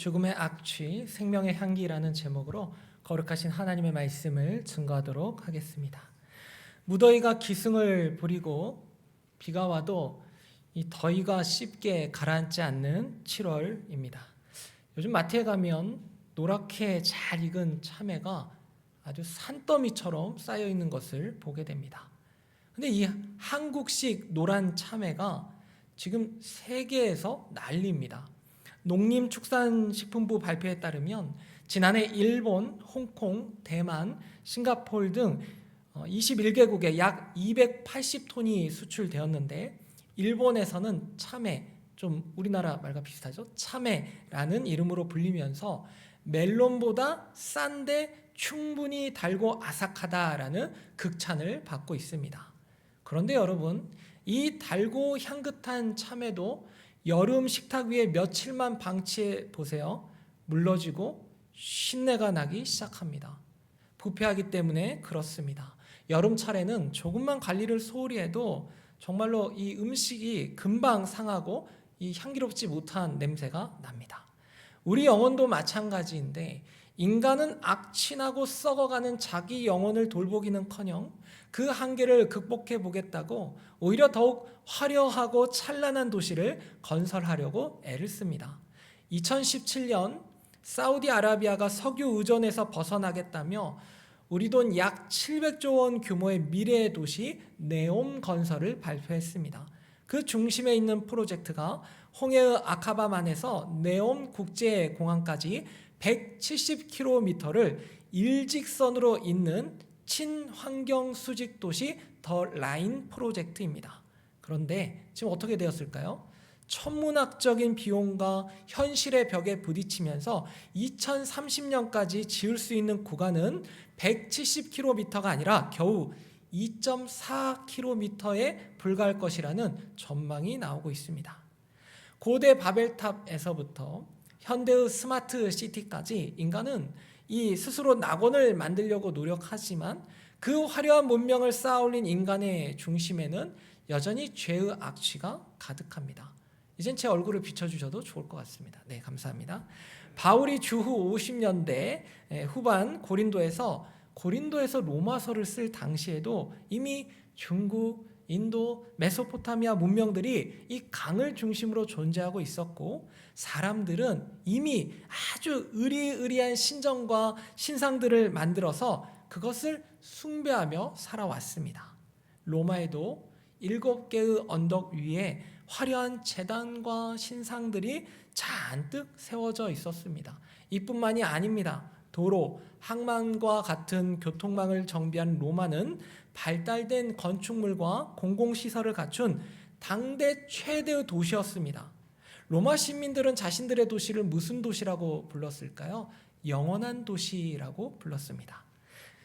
죽음의 악취, 생명의 향기라는 제목으로 거룩하신 하나님의 말씀을 증거하도록 하겠습니다. 무더위가 기승을 부리고 비가 와도 이 더위가 쉽게 가라앉지 않는 7월입니다. 요즘 마트에 가면 노랗게 잘 익은 참외가 아주 산더미처럼 쌓여 있는 것을 보게 됩니다. 근데 이 한국식 노란 참외가 지금 세계에서 난리입니다. 농림축산식품부 발표에 따르면 지난해 일본, 홍콩, 대만, 싱가포르 등 21개국에 약 280톤이 수출되었는데 일본에서는 참외, 좀 우리나라 말과 비슷하죠? 참외라는 이름으로 불리면서 멜론보다 싼데 충분히 달고 아삭하다라는 극찬을 받고 있습니다. 그런데 여러분, 이 달고 향긋한 참외도 여름 식탁 위에 며칠만 방치해 보세요. 물러지고 신내가 나기 시작합니다. 부패하기 때문에 그렇습니다. 여름철에는 조금만 관리를 소홀히 해도 정말로 이 음식이 금방 상하고 이 향기롭지 못한 냄새가 납니다. 우리 영혼도 마찬가지인데 인간은 악취나고 썩어가는 자기 영혼을 돌보기는커녕 그 한계를 극복해 보겠다고 오히려 더욱 화려하고 찬란한 도시를 건설하려고 애를 씁니다. 2017년 사우디아라비아가 석유 의존에서 벗어나겠다며 우리 돈 약 700조 원 규모의 미래의 도시 네옴 건설을 발표했습니다. 그 중심에 있는 프로젝트가 홍해의 아카바만에서 네옴 국제공항까지 170km를 일직선으로 잇는 친환경 수직 도시 더 라인 프로젝트입니다. 그런데 지금 어떻게 되었을까요? 천문학적인 비용과 현실의 벽에 부딪히면서 2030년까지 지을 수 있는 구간은 170km가 아니라 겨우 2.4km에 불과할 것이라는 전망이 나오고 있습니다. 고대 바벨탑에서부터 현대의 스마트 시티까지 인간은 이 스스로 낙원을 만들려고 노력하지만 그 화려한 문명을 쌓아올린 인간의 중심에는 여전히 죄의 악취가 가득합니다. 이젠 제 얼굴을 비춰주셔도 좋을 것 같습니다. 네, 감사합니다. 바울이 주후 50년대 후반 고린도에서 로마서를 쓸 당시에도 이미 중국, 인도, 메소포타미아 문명들이 이 강을 중심으로 존재하고 있었고 사람들은 이미 아주 의리의리한 신전과 신상들을 만들어서 그것을 숭배하며 살아왔습니다. 로마에도 7개의 언덕 위에 화려한 제단과 신상들이 잔뜩 세워져 있었습니다. 이뿐만이 아닙니다. 도로, 항만과 같은 교통망을 정비한 로마는 발달된 건축물과 공공시설을 갖춘 당대 최대의 도시였습니다. 로마 시민들은 자신들의 도시를 무슨 도시라고 불렀을까요? 영원한 도시라고 불렀습니다.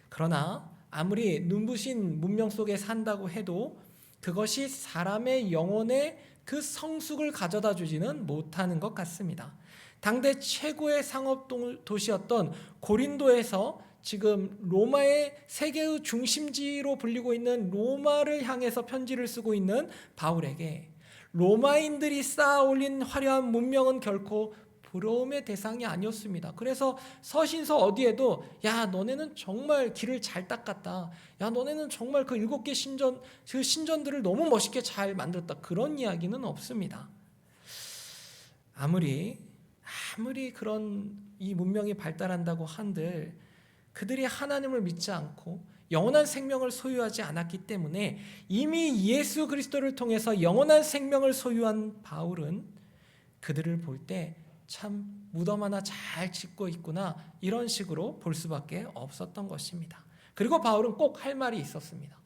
그러나 아무리 눈부신 문명 속에 산다고 해도 그것이 사람의 영혼에 그 성숙을 가져다 주지는 못하는 것 같습니다. 당대 최고의 상업 도시였던 고린도에서 지금 로마의 세계의 중심지로 불리고 있는 로마를 향해서 편지를 쓰고 있는 바울에게 로마인들이 쌓아올린 화려한 문명은 결코 부러움의 대상이 아니었습니다. 그래서 서신서 어디에도 야 너네는 정말 길을 잘 닦았다. 야 너네는 정말 그 7개 신전 그 신전들을 너무 멋있게 잘 만들었다. 그런 이야기는 없습니다. 아무리 그런 이 문명이 발달한다고 한들 그들이 하나님을 믿지 않고 영원한 생명을 소유하지 않았기 때문에 이미 예수 그리스도를 통해서 영원한 생명을 소유한 바울은 그들을 볼 때 참 무덤 하나 잘 짓고 있구나 이런 식으로 볼 수밖에 없었던 것입니다. 그리고 바울은 꼭 할 말이 있었습니다.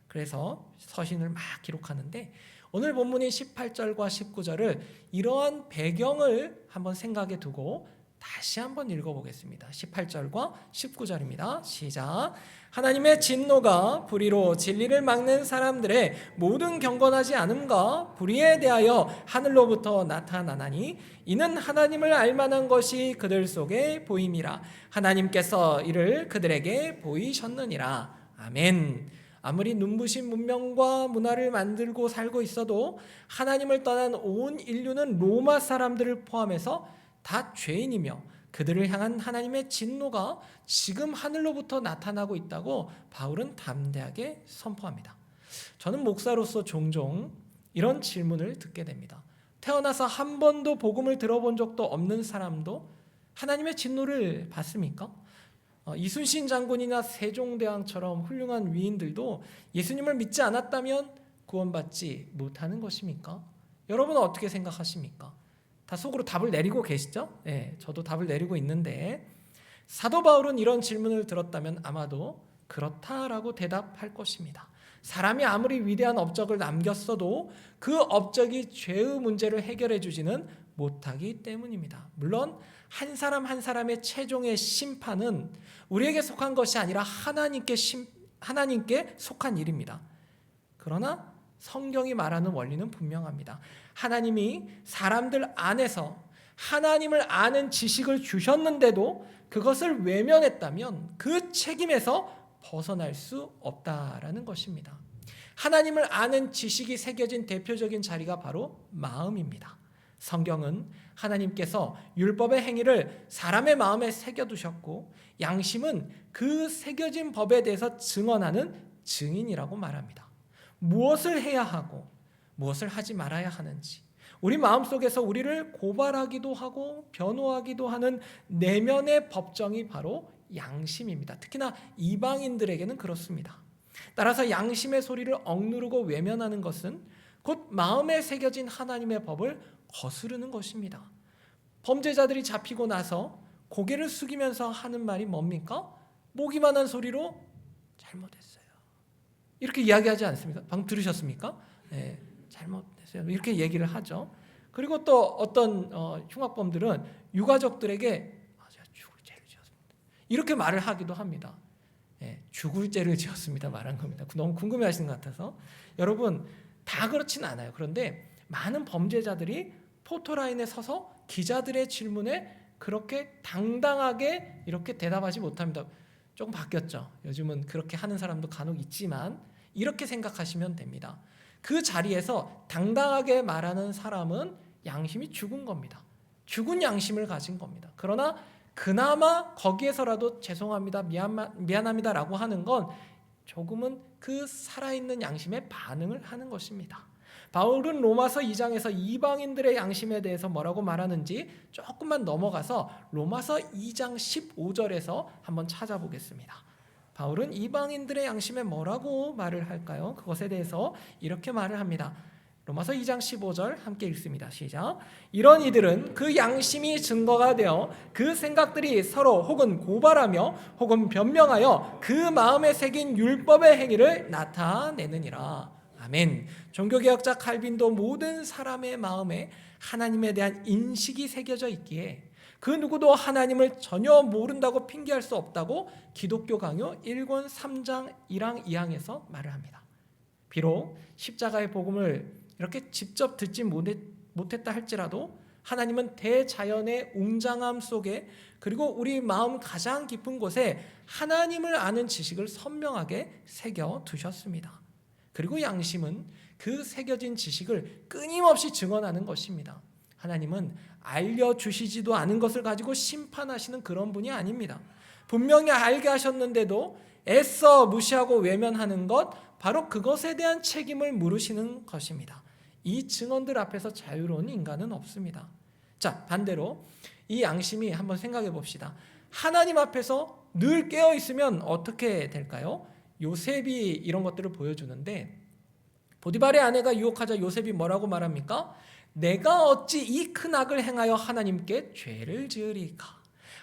그래서 서신을 막 기록하는데 오늘 본문인 18절과 19절을 이러한 배경을 한번 생각해 두고 다시 한번 읽어보겠습니다. 18절과 19절입니다. 시작. 하나님의 진노가 불의로 진리를 막는 사람들의 모든 경건하지 않음과 불의에 대하여 하늘로부터 나타나나니 이는 하나님을 알만한 것이 그들 속에 보임이라. 하나님께서 이를 그들에게 보이셨느니라. 아멘. 아무리 눈부신 문명과 문화를 만들고 살고 있어도 하나님을 떠난 온 인류는 로마 사람들을 포함해서 다 죄인이며 그들을 향한 하나님의 진노가 지금 하늘로부터 나타나고 있다고 바울은 담대하게 선포합니다. 저는 목사로서 종종 이런 질문을 듣게 됩니다. 태어나서 한 번도 복음을 들어본 적도 없는 사람도 하나님의 진노를 받습니까? 이순신 장군이나 세종대왕처럼 훌륭한 위인들도 예수님을 믿지 않았다면 구원받지 못하는 것입니까? 여러분은 어떻게 생각하십니까? 다 속으로 답을 내리고 계시죠? 네, 저도 답을 내리고 있는데 사도 바울은 이런 질문을 들었다면 아마도 그렇다라고 대답할 것입니다. 사람이 아무리 위대한 업적을 남겼어도 그 업적이 죄의 문제를 해결해 주지는 못하기 때문입니다. 물론 한 사람 한 사람의 최종의 심판은 우리에게 속한 것이 아니라 하나님께 속한 일입니다. 그러나 성경이 말하는 원리는 분명합니다. 하나님이 사람들 안에서 하나님을 아는 지식을 주셨는데도 그것을 외면했다면 그 책임에서 벗어날 수 없다라는 것입니다. 하나님을 아는 지식이 새겨진 대표적인 자리가 바로 마음입니다. 성경은 하나님께서 율법의 행위를 사람의 마음에 새겨두셨고 양심은 그 새겨진 법에 대해서 증언하는 증인이라고 말합니다. 무엇을 해야 하고 무엇을 하지 말아야 하는지, 우리 마음속에서 우리를 고발하기도 하고 변호하기도 하는 내면의 법정이 바로 양심입니다. 특히나 이방인들에게는 그렇습니다. 따라서 양심의 소리를 억누르고 외면하는 것은 곧 마음에 새겨진 하나님의 법을 거스르는 것입니다. 범죄자들이 잡히고 나서 고개를 숙이면서 하는 말이 뭡니까? 목이만한 소리로 잘못했어요. 이렇게 이야기하지 않습니까? 방금 들으셨습니까? 네, 잘못했어요. 이렇게 얘기를 하죠. 그리고 또 어떤 흉악범들은 유가족들에게 제가 죽을 죄를 지었습니다. 이렇게 말을 하기도 합니다. 네, 죽을 죄를 지었습니다. 말한 겁니다. 너무 궁금해하시는 것 같아서. 여러분 다 그렇지는 않아요. 그런데 많은 범죄자들이 포토라인에 서서 기자들의 질문에 그렇게 당당하게 이렇게 대답하지 못합니다. 조금 바뀌었죠. 요즘은 그렇게 하는 사람도 간혹 있지만 이렇게 생각하시면 됩니다. 그 자리에서 당당하게 말하는 사람은 양심이 죽은 겁니다. 죽은 양심을 가진 겁니다. 그러나 그나마 거기에서라도 죄송합니다, 미안합니다라고 하는 건 조금은 그 살아있는 양심에 반응을 하는 것입니다. 바울은 로마서 2장에서 이방인들의 양심에 대해서 뭐라고 말하는지 조금만 넘어가서 로마서 2장 15절에서 한번 찾아보겠습니다. 바울은 이방인들의 양심에 뭐라고 말을 할까요? 그것에 대해서 이렇게 말을 합니다. 로마서 2장 15절 함께 읽습니다. 시작. 이런 이들은 그 양심이 증거가 되어 그 생각들이 서로 혹은 고발하며 혹은 변명하여 그 마음에 새긴 율법의 행위를 나타내느니라. 아멘. 종교개혁자 칼빈도 모든 사람의 마음에 하나님에 대한 인식이 새겨져 있기에 그 누구도 하나님을 전혀 모른다고 핑계할 수 없다고 기독교 강요 1권 3장 1항 2항에서 말을 합니다. 비록 십자가의 복음을 이렇게 직접 듣지 못했다 할지라도 하나님은 대자연의 웅장함 속에 그리고 우리 마음 가장 깊은 곳에 하나님을 아는 지식을 선명하게 새겨 두셨습니다. 그리고 양심은 그 새겨진 지식을 끊임없이 증언하는 것입니다. 하나님은 알려주시지도 않은 것을 가지고 심판하시는 그런 분이 아닙니다. 분명히 알게 하셨는데도 애써 무시하고 외면하는 것, 바로 그것에 대한 책임을 물으시는 것입니다. 이 증언들 앞에서 자유로운 인간은 없습니다. 자, 반대로 이 양심이 한번 생각해 봅시다. 하나님 앞에서 늘 깨어 있으면 어떻게 될까요? 요셉이 이런 것들을 보여주는데 보디발의 아내가 유혹하자 요셉이 뭐라고 말합니까? 내가 어찌 이 큰 악을 행하여 하나님께 죄를 지으리까?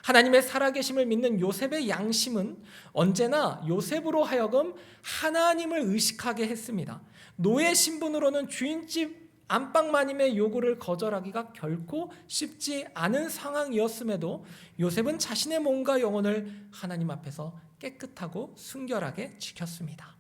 하나님의 살아계심을 믿는 요셉의 양심은 언제나 요셉으로 하여금 하나님을 의식하게 했습니다. 노예 신분으로는 주인집 안방마님의 요구를 거절하기가 결코 쉽지 않은 상황이었음에도 요셉은 자신의 몸과 영혼을 하나님 앞에서 깨끗하고 순결하게 지켰습니다.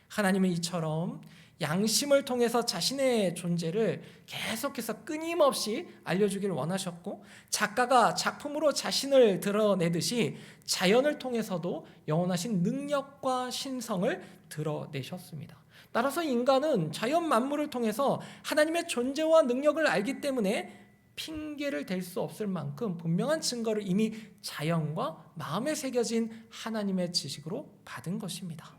하나님은 이처럼 양심을 통해서 자신의 존재를 계속해서 끊임없이 알려주기를 원하셨고 작가가 작품으로 자신을 드러내듯이 자연을 통해서도 영원하신 능력과 신성을 드러내셨습니다. 따라서 인간은 자연 만물을 통해서 하나님의 존재와 능력을 알기 때문에 핑계를 댈 수 없을 만큼 분명한 증거를 이미 자연과 마음에 새겨진 하나님의 지식으로 받은 것입니다.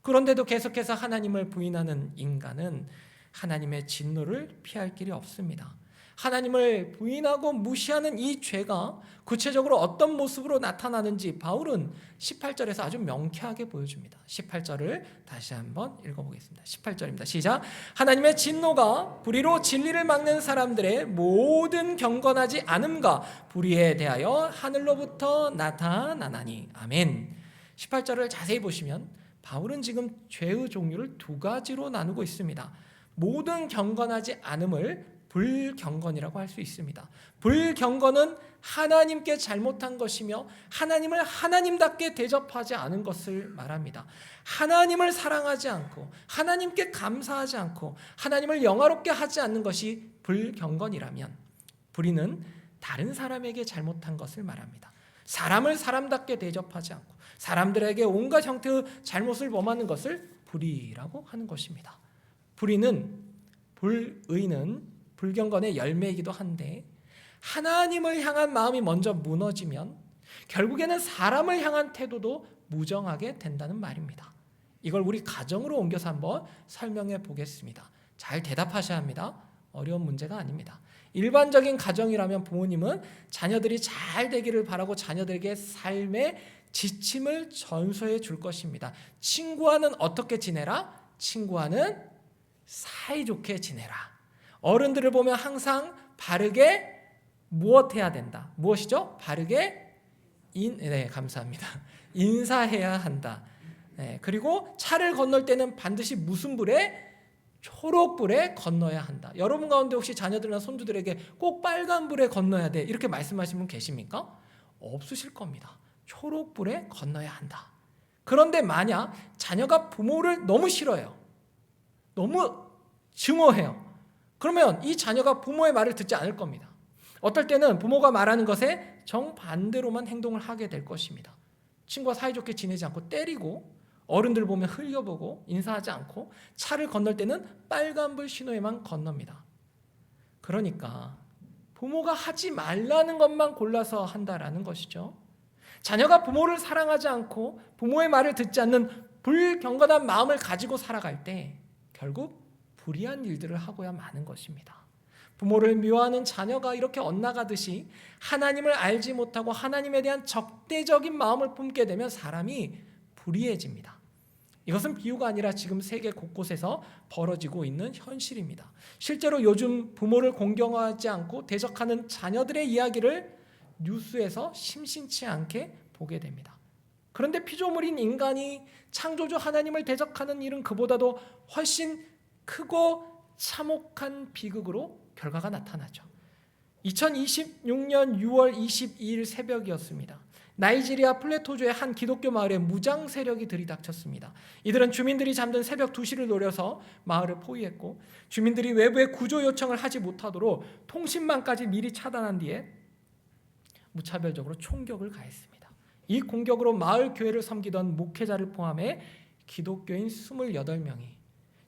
그런데도 계속해서 하나님을 부인하는 인간은 하나님의 진노를 피할 길이 없습니다. 하나님을 부인하고 무시하는 이 죄가 구체적으로 어떤 모습으로 나타나는지 바울은 18절에서 아주 명쾌하게 보여줍니다. 18절을 다시 한번 읽어보겠습니다. 18절입니다. 시작. 하나님의 진노가 불의로 진리를 막는 사람들의 모든 경건하지 않음과 불의에 대하여 하늘로부터 나타나나니. 아멘. 18절을 자세히 보시면 바울은 지금 죄의 종류를 두 가지로 나누고 있습니다. 모든 경건하지 않음을 불경건이라고 할 수 있습니다. 불경건은 하나님께 잘못한 것이며 하나님을 하나님답게 대접하지 않은 것을 말합니다. 하나님을 사랑하지 않고 하나님께 감사하지 않고 하나님을 영화롭게 하지 않는 것이 불경건이라면, 불의는 다른 사람에게 잘못한 것을 말합니다. 사람을 사람답게 대접하지 않고 사람들에게 온갖 형태의 잘못을 범하는 것을 불의라고 하는 것입니다. 불의는 불경건의 열매이기도 한데, 하나님을 향한 마음이 먼저 무너지면 결국에는 사람을 향한 태도도 무정하게 된다는 말입니다. 이걸 우리 가정으로 옮겨서 한번 설명해 보겠습니다. 잘 대답하셔야 합니다. 어려운 문제가 아닙니다. 일반적인 가정이라면 부모님은 자녀들이 잘 되기를 바라고 자녀들에게 삶의 지침을 전수해 줄 것입니다. 친구와는 어떻게 지내라? 친구와는 사이좋게 지내라. 어른들을 보면 항상 바르게 무엇해야 된다. 무엇이죠? 바르게 감사합니다. 인사해야 한다. 그리고 차를 건널 때는 반드시 무슨 불에? 초록불에 건너야 한다. 여러분 가운데 혹시 자녀들이나 손주들에게 꼭 빨간불에 건너야 돼, 이렇게 말씀하시는 분 계십니까? 없으실 겁니다. 초록불에 건너야 한다. 그런데 만약 자녀가 부모를 너무 싫어해요, 너무 증오해요, 그러면 이 자녀가 부모의 말을 듣지 않을 겁니다. 어떨 때는 부모가 말하는 것에 정반대로만 행동을 하게 될 것입니다. 친구와 사이좋게 지내지 않고 때리고, 어른들 보면 흘려보고 인사하지 않고, 차를 건널 때는 빨간불 신호에만 건넙니다. 그러니까 부모가 하지 말라는 것만 골라서 한다라는 것이죠. 자녀가 부모를 사랑하지 않고 부모의 말을 듣지 않는 불경건한 마음을 가지고 살아갈 때 결국 불의한 일들을 하고야 마는 것입니다. 부모를 미워하는 자녀가 이렇게 엇나가듯이 하나님을 알지 못하고 하나님에 대한 적대적인 마음을 품게 되면 사람이 불의해집니다. 이것은 비유가 아니라 지금 세계 곳곳에서 벌어지고 있는 현실입니다. 실제로 요즘 부모를 공경하지 않고 대적하는 자녀들의 이야기를 뉴스에서 심심치 않게 보게 됩니다. 그런데 피조물인 인간이 창조주 하나님을 대적하는 일은 그보다도 훨씬 크고 참혹한 비극으로 결과가 나타나죠. 2026년 6월 22일 새벽이었습니다. 나이지리아 플레토주의 한 기독교 마을에 무장 세력이 들이닥쳤습니다. 이들은 주민들이 잠든 새벽 2시를 노려서 마을을 포위했고, 주민들이 외부에 구조 요청을 하지 못하도록 통신망까지 미리 차단한 뒤에 무차별적으로 총격을 가했습니다. 이 공격으로 마을 교회를 섬기던 목회자를 포함해 기독교인 28명이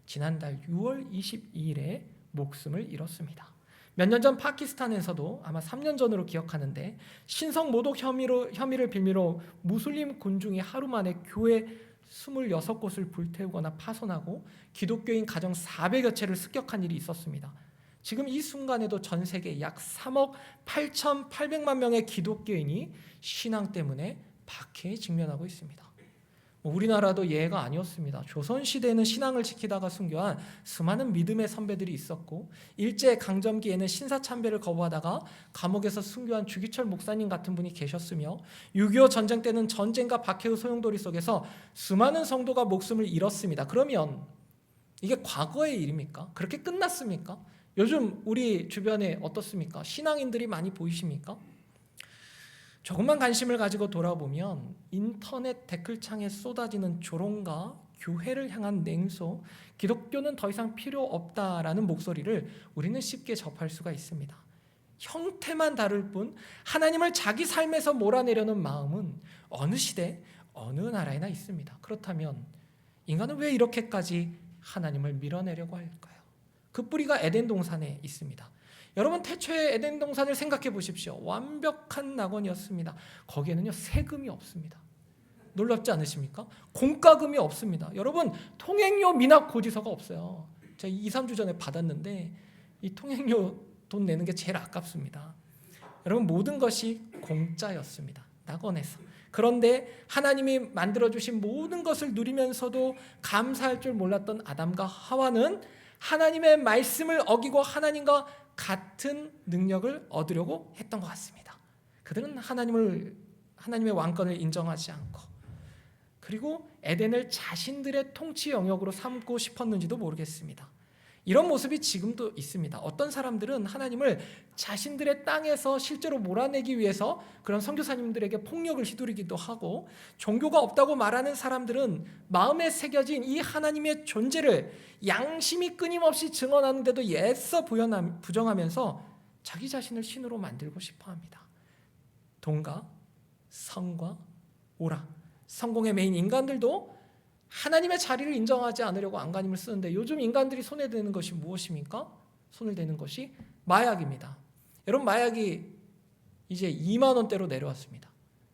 지난달 6월 22일에 목숨을 잃었습니다. 몇 년 전 파키스탄에서도 아마 3년 전으로 기억하는데 신성 모독 혐의를 빌미로 무슬림 군중이 하루 만에 교회 26곳을 불태우거나 파손하고 기독교인 가정 400여 채를 습격한 일이 있었습니다. 지금 이 순간에도 전 세계 약 3억 8,800만 명의 기독교인이 신앙 때문에 박해에 직면하고 있습니다. 우리나라도 예외가 아니었습니다. 조선시대에는 신앙을 지키다가 순교한 수많은 믿음의 선배들이 있었고, 일제강점기에는 신사참배를 거부하다가 감옥에서 순교한 주기철 목사님 같은 분이 계셨으며, 6.25 전쟁 때는 전쟁과 박해의 소용돌이 속에서 수많은 성도가 목숨을 잃었습니다. 그러면 이게 과거의 일입니까? 그렇게 끝났습니까? 요즘 우리 주변에 어떻습니까? 신앙인들이 많이 보이십니까? 조금만 관심을 가지고 돌아보면 인터넷 댓글창에 쏟아지는 조롱과 교회를 향한 냉소, 기독교는 더 이상 필요 없다라는 목소리를 우리는 쉽게 접할 수가 있습니다. 형태만 다를 뿐 하나님을 자기 삶에서 몰아내려는 마음은 어느 시대, 어느 나라에나 있습니다. 그렇다면 인간은 왜 이렇게까지 하나님을 밀어내려고 할까요? 그 뿌리가 에덴 동산에 있습니다. 여러분 태초의 에덴 동산을 생각해 보십시오. 완벽한 낙원이었습니다. 거기에는요 세금이 없습니다. 놀랍지 않으십니까? 공과금이 없습니다. 여러분 통행료 미납 고지서가 없어요. 제가 2-3주 전에 받았는데 이 통행료 돈 내는 게 제일 아깝습니다. 여러분 모든 것이 공짜였습니다. 낙원에서. 그런데 하나님이 만들어주신 모든 것을 누리면서도 감사할 줄 몰랐던 아담과 하와는 하나님의 말씀을 어기고 하나님과 같은 능력을 얻으려고 했던 것 같습니다. 그들은 하나님의 왕권을 인정하지 않고, 그리고 에덴을 자신들의 통치 영역으로 삼고 싶었는지도 모르겠습니다. 이런 모습이 지금도 있습니다. 어떤 사람들은 하나님을 자신들의 땅에서 실제로 몰아내기 위해서 그런 선교사님들에게 폭력을 휘두르기도 하고, 종교가 없다고 말하는 사람들은 마음에 새겨진 이 하나님의 존재를 양심이 끊임없이 증언하는데도 애써 부정하면서 자기 자신을 신으로 만들고 싶어합니다. 돈과 성과 오라, 성공에 매인 인간들도 하나님의 자리를 인정하지 않으려고 안간힘을 쓰는데, 요즘 인간들이 손에 드는 것이 무엇입니까? 손을 대는 것이 마약입니다. 여러분 마약이 이제 2만 원대로 내려왔습니다.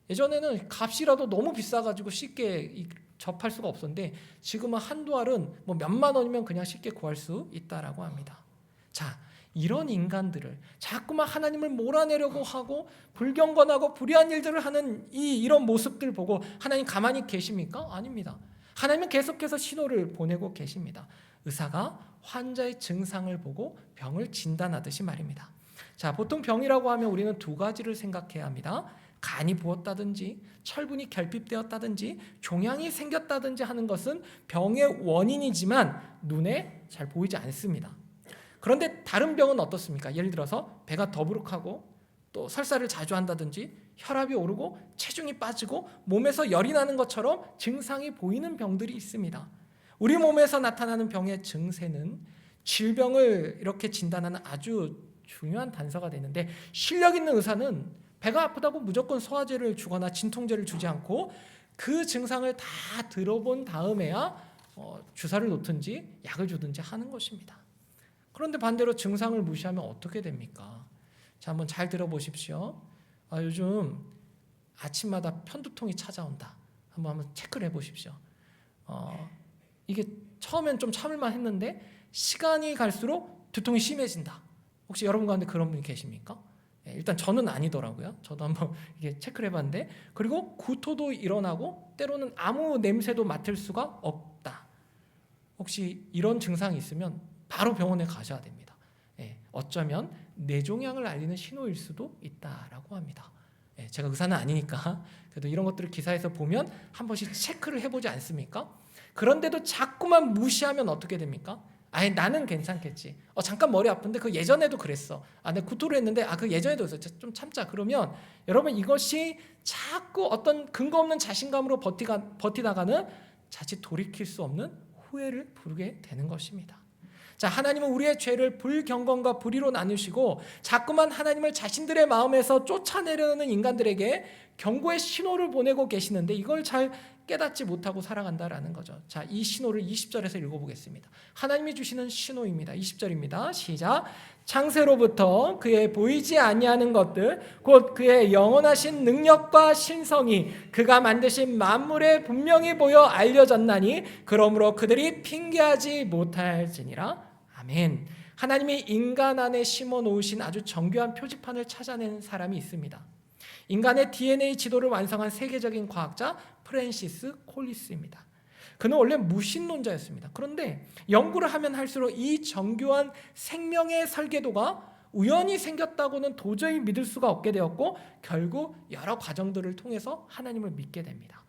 예전에는 값이라도 너무 비싸가지고 쉽게 접할 수가 없었는데 지금은 한두 알은 뭐 몇만 원이면 그냥 쉽게 구할 수 있다라고 합니다. 자, 이런 인간들을 자꾸만 하나님을 몰아내려고 하고 불경건하고 불의한 일들을 하는 이런 모습들 보고 하나님 가만히 계십니까? 아닙니다. 하나님은 계속해서 신호를 보내고 계십니다. 의사가 환자의 증상을 보고 병을 진단하듯이 말입니다. 자, 보통 병이라고 하면 우리는 두 가지를 생각해야 합니다. 간이 부었다든지 철분이 결핍되었다든지 종양이 생겼다든지 하는 것은 병의 원인이지만 눈에 잘 보이지 않습니다. 그런데 다른 병은 어떻습니까? 예를 들어서 배가 더부룩하고 또 설사를 자주 한다든지 혈압이 오르고 체중이 빠지고 몸에서 열이 나는 것처럼 증상이 보이는 병들이 있습니다. 우리 몸에서 나타나는 병의 증세는 질병을 이렇게 진단하는 아주 중요한 단서가 되는데, 실력 있는 의사는 배가 아프다고 무조건 소화제를 주거나 진통제를 주지 않고 그 증상을 다 들어본 다음에야 주사를 놓든지 약을 주든지 하는 것입니다. 그런데 반대로 증상을 무시하면 어떻게 됩니까? 자, 한번 잘 들어보십시오. 요즘 아침마다 편두통이 찾아온다. 한번 체크를 해보십시오. 이게 처음엔 좀 참을만 했는데 시간이 갈수록 두통이 심해진다. 혹시 여러분 가운데 그런 분이 계십니까? 일단 저는 아니더라고요. 저도 한번 이게 체크를 해봤는데, 그리고 구토도 일어나고 때로는 아무 냄새도 맡을 수가 없다. 혹시 이런 증상이 있으면 바로 병원에 가셔야 됩니다. 어쩌면 뇌종양을 알리는 신호일 수도 있다라고 합니다. 제가 의사는 아니니까 그래도 이런 것들을 기사에서 보면 한 번씩 체크를 해보지 않습니까? 그런데도 자꾸만 무시하면 어떻게 됩니까? 아니 나는 괜찮겠지. 잠깐 머리 아픈데 그 예전에도 그랬어. 내가 구토를 했는데 그 예전에도 그랬어. 좀 참자. 그러면 여러분 이것이 자꾸 어떤 근거 없는 자신감으로 버티다가는 자칫 돌이킬 수 없는 후회를 부르게 되는 것입니다. 자, 하나님은 우리의 죄를 불경건과 불의로 나누시고 자꾸만 하나님을 자신들의 마음에서 쫓아내려는 인간들에게 경고의 신호를 보내고 계시는데 이걸 잘 깨닫지 못하고 살아간다라는 거죠. 자, 이 신호를 20절에서 읽어보겠습니다. 하나님이 주시는 신호입니다. 20절입니다. 시작. 창세로부터 그의 보이지 아니하는 것들 곧 그의 영원하신 능력과 신성이 그가 만드신 만물에 분명히 보여 알려졌나니 그러므로 그들이 핑계하지 못할지니라. 아멘. 하나님이 인간 안에 심어 놓으신 아주 정교한 표지판을 찾아낸 사람이 있습니다. 인간의 DNA 지도를 완성한 세계적인 과학자 프랜시스 콜리스입니다. 그는 원래 무신론자였습니다. 그런데 연구를 하면 할수록 이 정교한 생명의 설계도가 우연히 생겼다고는 도저히 믿을 수가 없게 되었고 결국 여러 과정들을 통해서 하나님을 믿게 됩니다.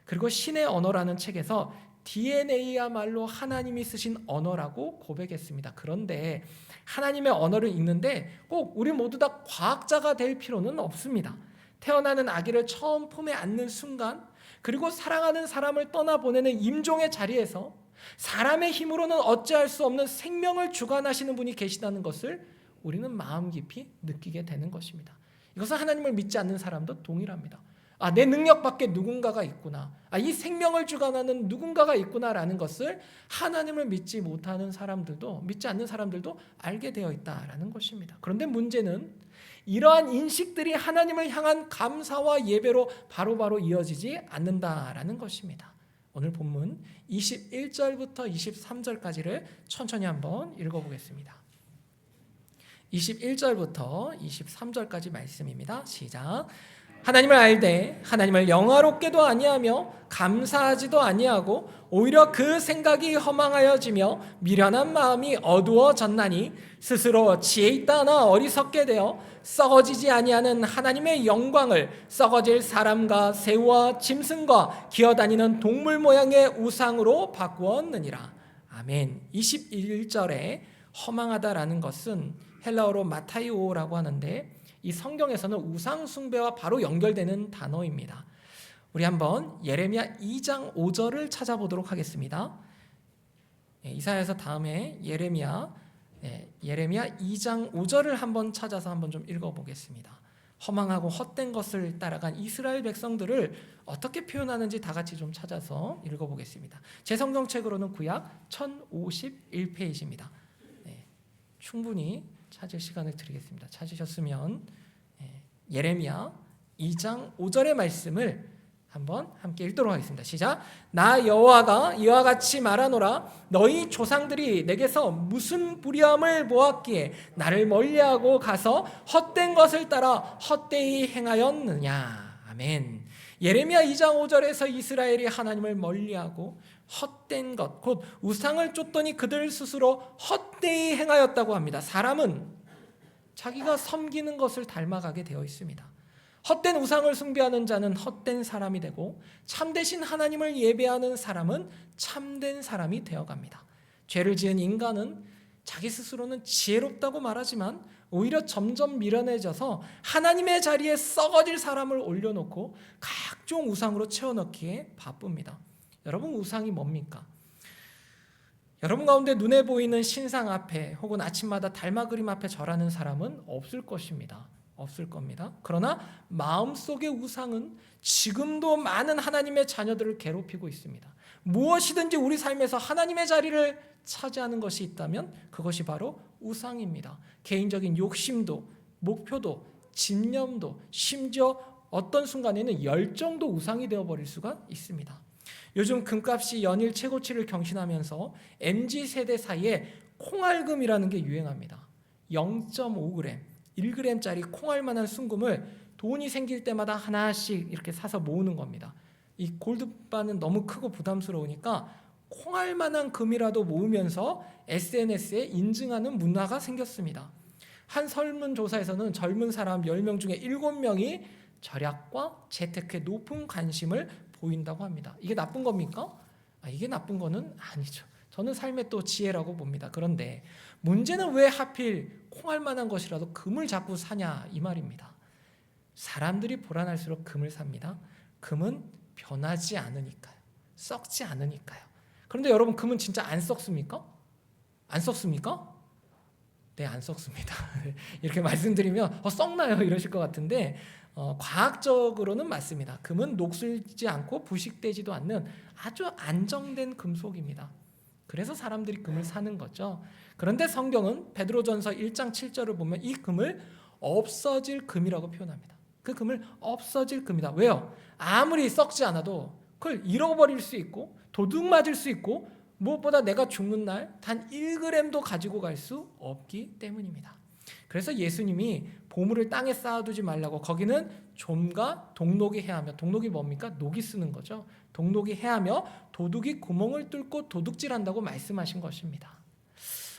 그리고 신의 언어라는 책에서 DNA야말로 하나님이 쓰신 언어라고 고백했습니다. 그런데 하나님의 언어를 읽는데 꼭 우리 모두 다 과학자가 될 필요는 없습니다. 태어나는 아기를 처음 품에 안는 순간, 그리고 사랑하는 사람을 떠나보내는 임종의 자리에서 사람의 힘으로는 어찌할 수 없는 생명을 주관하시는 분이 계시다는 것을 우리는 마음 깊이 느끼게 되는 것입니다. 이것은 하나님을 믿지 않는 사람도 동일합니다. 내 능력 밖에 누군가가 있구나. 이 생명을 주관하는 누군가가 있구나라는 것을 하나님을 믿지 못하는 사람들도, 믿지 않는 사람들도 알게 되어 있다라는 것입니다. 그런데 문제는 이러한 인식들이 하나님을 향한 감사와 예배로 바로바로 이어지지 않는다라는 것입니다. 오늘 본문 21절부터 23절까지를 천천히 한번 읽어보겠습니다. 21절부터 23절까지 말씀입니다. 시작. 하나님을 알되 하나님을 영화롭게도 아니하며 감사하지도 아니하고 오히려 그 생각이 허망하여지며 미련한 마음이 어두워졌나니 스스로 지혜 있다 하나 어리석게 되어 썩어지지 아니하는 하나님의 영광을 썩어질 사람과 새우와 짐승과 기어다니는 동물 모양의 우상으로 바꾸었느니라. 아멘. 21절에 허망하다라는 것은 헬라어로 마타이오라고 하는데 이 성경에서는 우상 숭배와 바로 연결되는 단어입니다. 우리 한번 예레미야 2장 5절을 찾아보도록 하겠습니다. 이사야에서 다음에 예레미야 2장 5절을 한번 찾아서 한번 좀 읽어보겠습니다. 허망하고 헛된 것을 따라간 이스라엘 백성들을 어떻게 표현하는지 다 같이 좀 찾아서 읽어보겠습니다. 제 성경책으로는 구약 1051페이지입니다. 충분히 찾을 시간을 드리겠습니다. 찾으셨으면 예레미야 2장 5절의 말씀을 한번 함께 읽도록 하겠습니다. 시작. 나 여호와가 이와 같이 말하노라. 너희 조상들이 내게서 무슨 불의함을 보았기에 나를 멀리하고 가서 헛된 것을 따라 헛되이 행하였느냐. 아멘. 예레미야 2장 5절에서 이스라엘이 하나님을 멀리하고 헛된 것, 곧 우상을 쫓더니 그들 스스로 헛되이 행하였다고 합니다. 사람은 자기가 섬기는 것을 닮아가게 되어 있습니다. 헛된 우상을 숭배하는 자는 헛된 사람이 되고 참되신 하나님을 예배하는 사람은 참된 사람이 되어갑니다. 죄를 지은 인간은 자기 스스로는 지혜롭다고 말하지만 오히려 점점 미련해져서 하나님의 자리에 썩어질 사람을 올려놓고 각종 우상으로 채워넣기에 바쁩니다. 여러분, 우상이 뭡니까? 여러분 가운데 눈에 보이는 신상 앞에 혹은 아침마다 달마 그림 앞에 절하는 사람은 없을 것입니다. 없을 겁니다. 그러나 마음속의 우상은 지금도 많은 하나님의 자녀들을 괴롭히고 있습니다. 무엇이든지 우리 삶에서 하나님의 자리를 차지하는 것이 있다면 그것이 바로 우상입니다. 개인적인 욕심도, 목표도, 집념도, 심지어 어떤 순간에는 열정도 우상이 되어버릴 수가 있습니다. 요즘 금값이 연일 최고치를 경신하면서 MZ세대 사이에 콩알금이라는 게 유행합니다. 0.5g, 1g짜리 콩알만한 순금을 돈이 생길 때마다 하나씩 이렇게 사서 모으는 겁니다. 이 골드바는 너무 크고 부담스러우니까 콩알만한 금이라도 모으면서 SNS에 인증하는 문화가 생겼습니다. 한 설문조사에서는 젊은 사람 10명 중에 7명이 절약과 재테크에 높은 관심을 보인다고 합니다. 이게 나쁜 겁니까? 이게 나쁜 거는 아니죠. 저는 삶의 또 지혜라고 봅니다. 그런데 문제는 왜 하필 콩알만한 것이라도 금을 자꾸 사냐 이 말입니다. 사람들이 불안할수록 금을 삽니다. 금은 변하지 않으니까요. 썩지 않으니까요. 그런데 여러분, 금은 진짜 안 썩습니까? 안 썩습니까? 네, 안 썩습니다. 이렇게 말씀드리면 썩나요? 이러실 것 같은데 과학적으로는 맞습니다. 금은 녹슬지 않고 부식되지도 않는 아주 안정된 금속입니다. 그래서 사람들이 금을 사는 거죠. 그런데 성경은 베드로전서 1장 7절을 보면 이 금을 없어질 금이라고 표현합니다. 그 금을 없어질 금이다. 왜요? 아무리 썩지 않아도 그걸 잃어버릴 수 있고 도둑 맞을 수 있고 무엇보다 내가 죽는 날 단 1g도 가지고 갈 수 없기 때문입니다. 그래서 예수님이 보물을 땅에 쌓아두지 말라고, 거기는 좀과 동록이 해하며, 동록이 뭡니까? 녹이 쓰는 거죠. 동록이 해하며 도둑이 구멍을 뚫고 도둑질한다고 말씀하신 것입니다.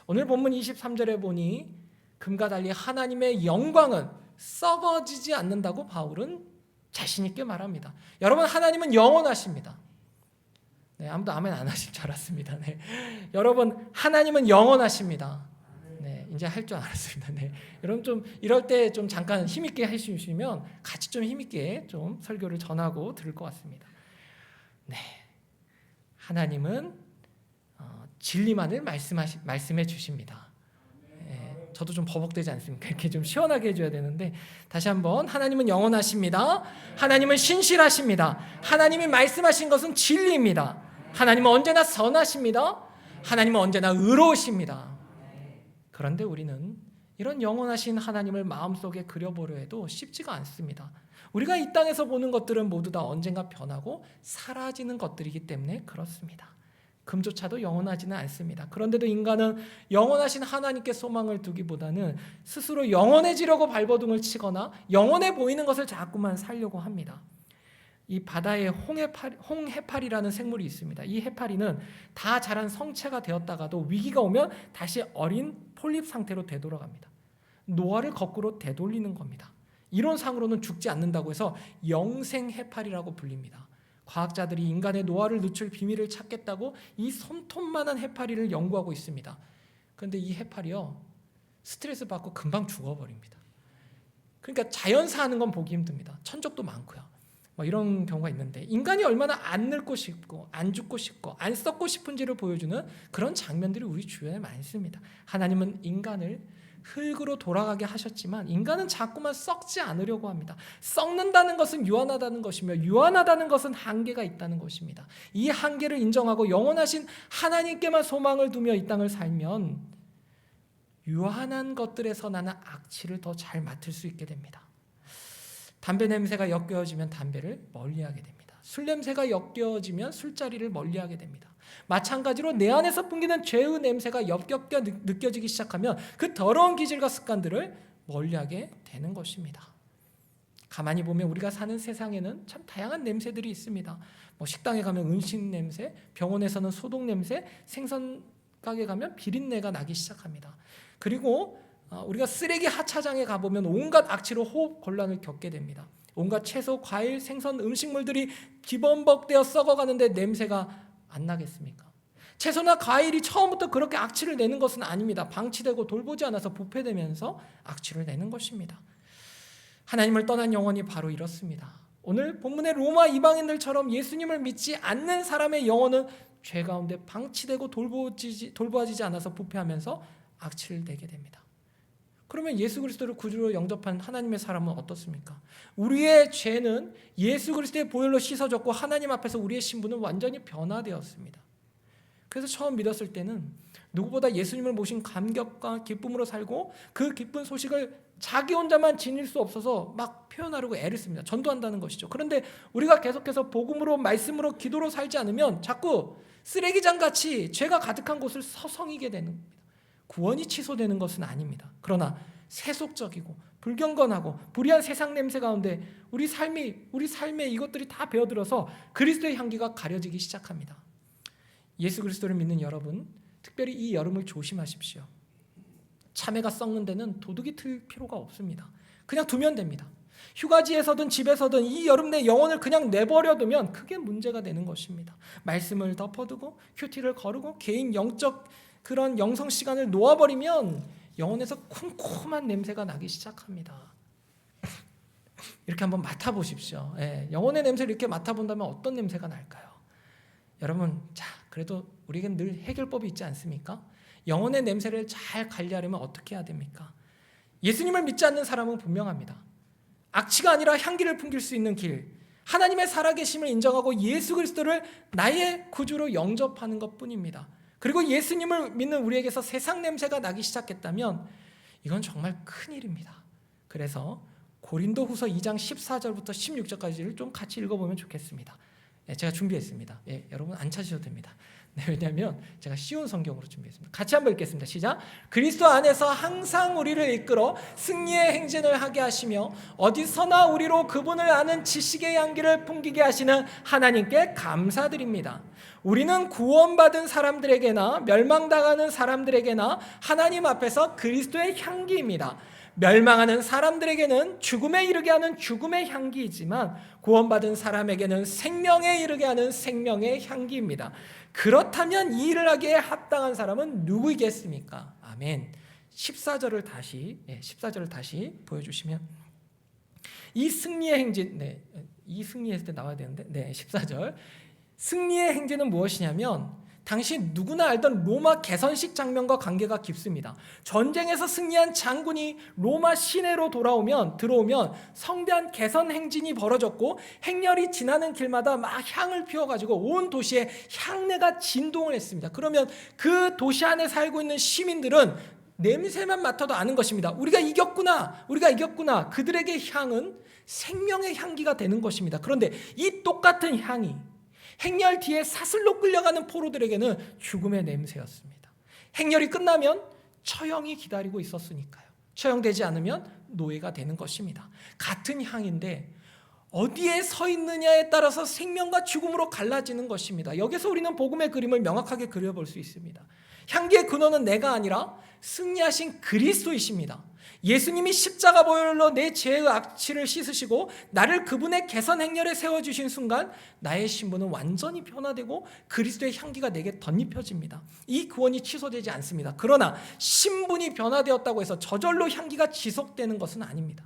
오늘 본문 23절에 보니 금과 달리 하나님의 영광은 썩어지지 않는다고 바울은 자신 있게 말합니다. 여러분, 하나님은 영원하십니다. 네, 아무도 아멘 안 하실 줄 알았습니다. 네. 여러분, 하나님은 영원하십니다. 네, 이제 할 줄 알았습니다. 네. 여러분, 좀 이럴 때 좀 잠깐 힘있게 해주시면 같이 좀 힘있게 좀 설교를 전하고 들을 것 같습니다. 네, 하나님은 진리만을 말씀해 주십니다. 저도 좀 버벅대지 않습니까? 이렇게 좀 시원하게 해줘야 되는데, 다시 한번, 하나님은 영원하십니다. 하나님은 신실하십니다. 하나님이 말씀하신 것은 진리입니다. 하나님은 언제나 선하십니다. 하나님은 언제나 의로우십니다. 그런데 우리는 이런 영원하신 하나님을 마음속에 그려보려 해도 쉽지가 않습니다. 우리가 이 땅에서 보는 것들은 모두 다 언젠가 변하고 사라지는 것들이기 때문에 그렇습니다. 금조차도 영원하지는 않습니다. 그런데도 인간은 영원하신 하나님께 소망을 두기보다는 스스로 영원해지려고 발버둥을 치거나 영원해 보이는 것을 자꾸만 살려고 합니다. 이 바다에 홍해파리라는 생물이 있습니다. 이 해파리는 다 자란 성체가 되었다가도 위기가 오면 다시 어린 폴립 상태로 되돌아갑니다. 노화를 거꾸로 되돌리는 겁니다. 이론상으로는 죽지 않는다고 해서 영생 해파리라고 불립니다. 과학자들이 인간의 노화를 늦출 비밀을 찾겠다고 이 손톱만한 해파리를 연구하고 있습니다. 그런데 이 해파리요, 스트레스 받고 금방 죽어버립니다. 그러니까 자연사 하는 건 보기 힘듭니다. 천적도 많고요. 이런 경우가 있는데, 인간이 얼마나 안 늙고 싶고 안 죽고 싶고 안 썩고 싶은지를 보여주는 그런 장면들이 우리 주변에 많습니다. 하나님은 인간을 흙으로 돌아가게 하셨지만 인간은 자꾸만 썩지 않으려고 합니다. 썩는다는 것은 유한하다는 것이며 유한하다는 것은 한계가 있다는 것입니다. 이 한계를 인정하고 영원하신 하나님께만 소망을 두며 이 땅을 살면 유한한 것들에서 나는 악취를 더 잘 맡을 수 있게 됩니다. 담배 냄새가 역겨워지면 담배를 멀리하게 됩니다. 술 냄새가 역겨워지면 술자리를 멀리하게 됩니다. 마찬가지로 내 안에서 풍기는 죄의 냄새가 역겹게 느껴지기 시작하면 그 더러운 기질과 습관들을 멀리하게 되는 것입니다. 가만히 보면 우리가 사는 세상에는 참 다양한 냄새들이 있습니다. 식당에 가면 음식 냄새, 병원에서는 소독 냄새, 생선 가게 가면 비린내가 나기 시작합니다. 그리고 우리가 쓰레기 하차장에 가보면 온갖 악취로 호흡 곤란을 겪게 됩니다. 온갖 채소, 과일, 생선, 음식물들이 기범벅되어 썩어가는데 냄새가 안 나겠습니까? 채소나 과일이 처음부터 그렇게 악취를 내는 것은 아닙니다. 방치되고 돌보지 않아서 부패되면서 악취를 내는 것입니다. 하나님을 떠난 영혼이 바로 이렇습니다. 오늘 본문의 로마 이방인들처럼 예수님을 믿지 않는 사람의 영혼은 죄 가운데 방치되고 돌보아지지 않아서 부패하면서 악취를 내게 됩니다. 그러면 예수 그리스도를 구주로 영접한 하나님의 사람은 어떻습니까? 우리의 죄는 예수 그리스도의 보혈로 씻어졌고 하나님 앞에서 우리의 신분은 완전히 변화되었습니다. 그래서 처음 믿었을 때는 누구보다 예수님을 모신 감격과 기쁨으로 살고 그 기쁜 소식을 자기 혼자만 지닐 수 없어서 막 표현하려고 애를 씁니다. 전도한다는 것이죠. 그런데 우리가 계속해서 복음으로, 말씀으로, 기도로 살지 않으면 자꾸 쓰레기장같이 죄가 가득한 곳을 서성이게 되는 겁니다. 구원이 취소되는 것은 아닙니다. 그러나 세속적이고 불경건하고 불의한 세상 냄새 가운데 우리 삶에 이것들이 다 배어들어서 그리스도의 향기가 가려지기 시작합니다. 예수 그리스도를 믿는 여러분, 특별히 이 여름을 조심하십시오. 참외가 썩는 데는 도둑이 틀 필요가 없습니다. 그냥 두면 됩니다. 휴가지에서든 집에서든 이 여름 내 영혼을 그냥 내버려두면 그게 문제가 되는 것입니다. 말씀을 덮어두고 큐티를 거르고 개인 영적 그런 영성 시간을 놓아버리면 영혼에서 쿰쿰한 냄새가 나기 시작합니다. 이렇게 한번 맡아보십시오. 영혼의 냄새를 이렇게 맡아본다면 어떤 냄새가 날까요? 여러분, 그래도 우리에겐 늘 해결법이 있지 않습니까? 영혼의 냄새를 잘 관리하려면 어떻게 해야 됩니까? 예수님을 믿지 않는 사람은 분명합니다. 악취가 아니라 향기를 풍길 수 있는 길, 하나님의 살아계심을 인정하고 예수 그리스도를 나의 구주로 영접하는 것뿐입니다. 그리고 예수님을 믿는 우리에게서 세상 냄새가 나기 시작했다면 이건 정말 큰일입니다. 그래서 고린도후서 2장 14절부터 16절까지를 좀 같이 읽어보면 좋겠습니다. 제가 준비했습니다. 여러분 안 찾으셔도 됩니다. 왜냐하면 제가 쉬운 성경으로 준비했습니다. 같이 한번 읽겠습니다. 시작. 그리스도 안에서 항상 우리를 이끌어 승리의 행진을 하게 하시며 어디서나 우리로 그분을 아는 지식의 향기를 풍기게 하시는 하나님께 감사드립니다. 우리는 구원받은 사람들에게나 멸망당하는 사람들에게나 하나님 앞에서 그리스도의 향기입니다. 멸망하는 사람들에게는 죽음에 이르게 하는 죽음의 향기이지만 구원받은 사람에게는 생명에 이르게 하는 생명의 향기입니다. 그렇다면 이 일을 하기에 합당한 사람은 누구이겠습니까? 아멘. 14절을 다시 보여주시면 이 승리의 행진, 이 승리했을 때 나와야 되는데 14절. 승리의 행진은 무엇이냐면 당시 누구나 알던 로마 개선식 장면과 관계가 깊습니다. 전쟁에서 승리한 장군이 로마 시내로 들어오면 성대한 개선 행진이 벌어졌고 행렬이 지나는 길마다 막 향을 피워가지고 온 도시에 향내가 진동을 했습니다. 그러면 그 도시 안에 살고 있는 시민들은 냄새만 맡아도 아는 것입니다. 우리가 이겼구나. 그들에게 향은 생명의 향기가 되는 것입니다. 그런데 이 똑같은 향이 행렬 뒤에 사슬로 끌려가는 포로들에게는 죽음의 냄새였습니다. 행렬이 끝나면 처형이 기다리고 있었으니까요. 처형되지 않으면 노예가 되는 것입니다. 같은 향인데 어디에 서 있느냐에 따라서 생명과 죽음으로 갈라지는 것입니다. 여기서 우리는 복음의 그림을 명확하게 그려볼 수 있습니다. 향기의 근원은 내가 아니라 승리하신 그리스도이십니다. 예수님이 십자가 보혈로 내 죄의 악취를 씻으시고 나를 그분의 개선 행렬에 세워주신 순간 나의 신분은 완전히 변화되고 그리스도의 향기가 내게 덧입혀집니다. 이 구원이 취소되지 않습니다. 그러나 신분이 변화되었다고 해서 저절로 향기가 지속되는 것은 아닙니다.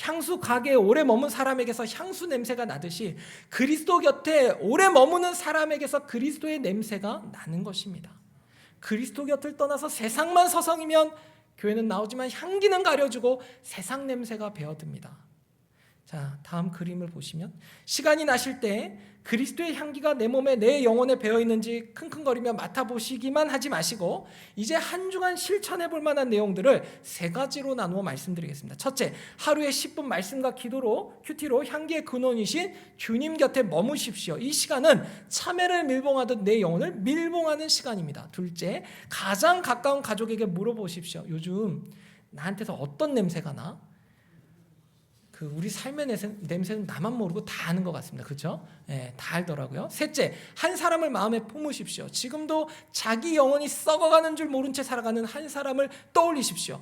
향수 가게에 오래 머문 사람에게서 향수 냄새가 나듯이 그리스도 곁에 오래 머무는 사람에게서 그리스도의 냄새가 나는 것입니다. 그리스도 곁을 떠나서 세상만 서성이면 교회는 나오지만 향기는 가려주고 세상 냄새가 배어듭니다. 자, 다음 그림을 보시면 시간이 나실 때 그리스도의 향기가 내 몸에 내 영혼에 배어있는지 킁킁거리며 맡아보시기만 하지 마시고 이제 한 주간 실천해 볼 만한 내용들을 세 가지로 나누어 말씀드리겠습니다. 첫째, 하루에 10분 말씀과 큐티로 향기의 근원이신 주님 곁에 머무십시오. 이 시간은 참외를 밀봉하듯 내 영혼을 밀봉하는 시간입니다. 둘째, 가장 가까운 가족에게 물어보십시오. 요즘 나한테서 어떤 냄새가 나? 우리 삶의 냄새는 나만 모르고 다 아는 것 같습니다. 그렇죠? 네, 다 알더라고요. 셋째, 한 사람을 마음에 품으십시오. 지금도 자기 영혼이 썩어가는 줄 모른 채 살아가는 한 사람을 떠올리십시오.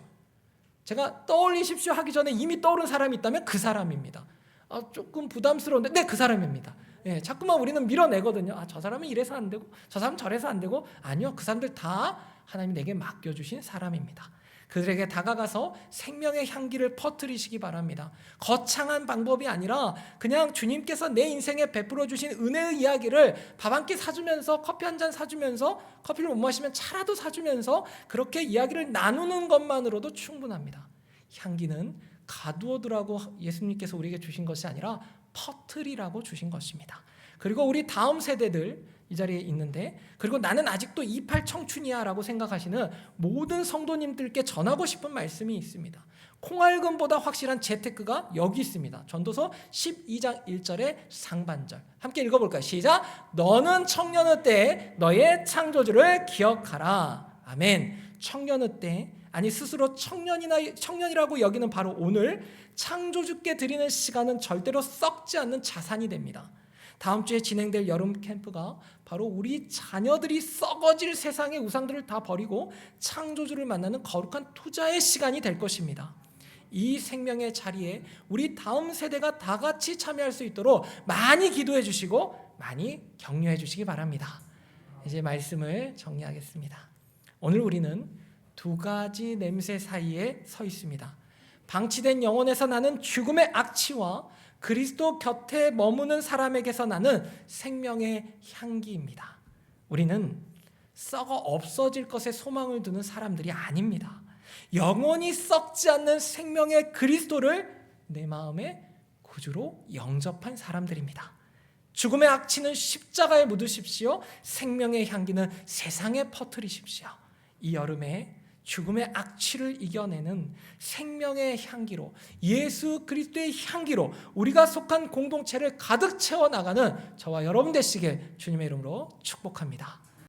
제가 떠올리십시오 하기 전에 이미 떠오른 사람이 있다면 그 사람입니다. 조금 부담스러운데 네, 그 사람입니다. 네, 자꾸만 우리는 밀어내거든요. 저 사람은 이래서 안 되고 저 사람은 저래서 안 되고 아니요, 그 사람들 다 하나님이 내게 맡겨주신 사람입니다. 그들에게 다가가서 생명의 향기를 퍼뜨리시기 바랍니다. 거창한 방법이 아니라 그냥 주님께서 내 인생에 베풀어 주신 은혜의 이야기를 밥 한 끼 사주면서 커피 한 잔 사주면서 커피를 못 마시면 차라도 사주면서 그렇게 이야기를 나누는 것만으로도 충분합니다. 향기는 가두어두라고 예수님께서 우리에게 주신 것이 아니라 퍼뜨리라고 주신 것입니다. 그리고 우리 다음 세대들 이 자리에 있는데 그리고 나는 아직도 28 청춘이야 라고 생각하시는 모든 성도님들께 전하고 싶은 말씀이 있습니다. 콩알금보다 확실한 재테크가 여기 있습니다. 전도서 12장 1절의 상반절 함께 읽어볼까요? 시작! 너는 청년의 때에 너의 창조주를 기억하라. 아멘. 청년의 때 아니 스스로 청년이라고 여기는 바로 오늘 창조주께 드리는 시간은 절대로 썩지 않는 자산이 됩니다. 다음 주에 진행될 여름 캠프가 바로 우리 자녀들이 썩어질 세상의 우상들을 다 버리고 창조주를 만나는 거룩한 투자의 시간이 될 것입니다. 이 생명의 자리에 우리 다음 세대가 다 같이 참여할 수 있도록 많이 기도해 주시고 많이 격려해 주시기 바랍니다. 이제 말씀을 정리하겠습니다. 오늘 우리는 두 가지 냄새 사이에 서 있습니다. 방치된 영혼에서 나는 죽음의 악취와 그리스도 곁에 머무는 사람에게서 나는 생명의 향기입니다. 우리는 썩어 없어질 것에 소망을 두는 사람들이 아닙니다. 영원히 썩지 않는 생명의 그리스도를 내 마음의 구주로 영접한 사람들입니다. 죽음의 악취는 십자가에 묻으십시오. 생명의 향기는 세상에 퍼뜨리십시오. 이 여름에 죽음의 악취를 이겨내는 생명의 향기로 예수 그리스도의 향기로 우리가 속한 공동체를 가득 채워나가는 저와 여러분 되시길 주님의 이름으로 축복합니다.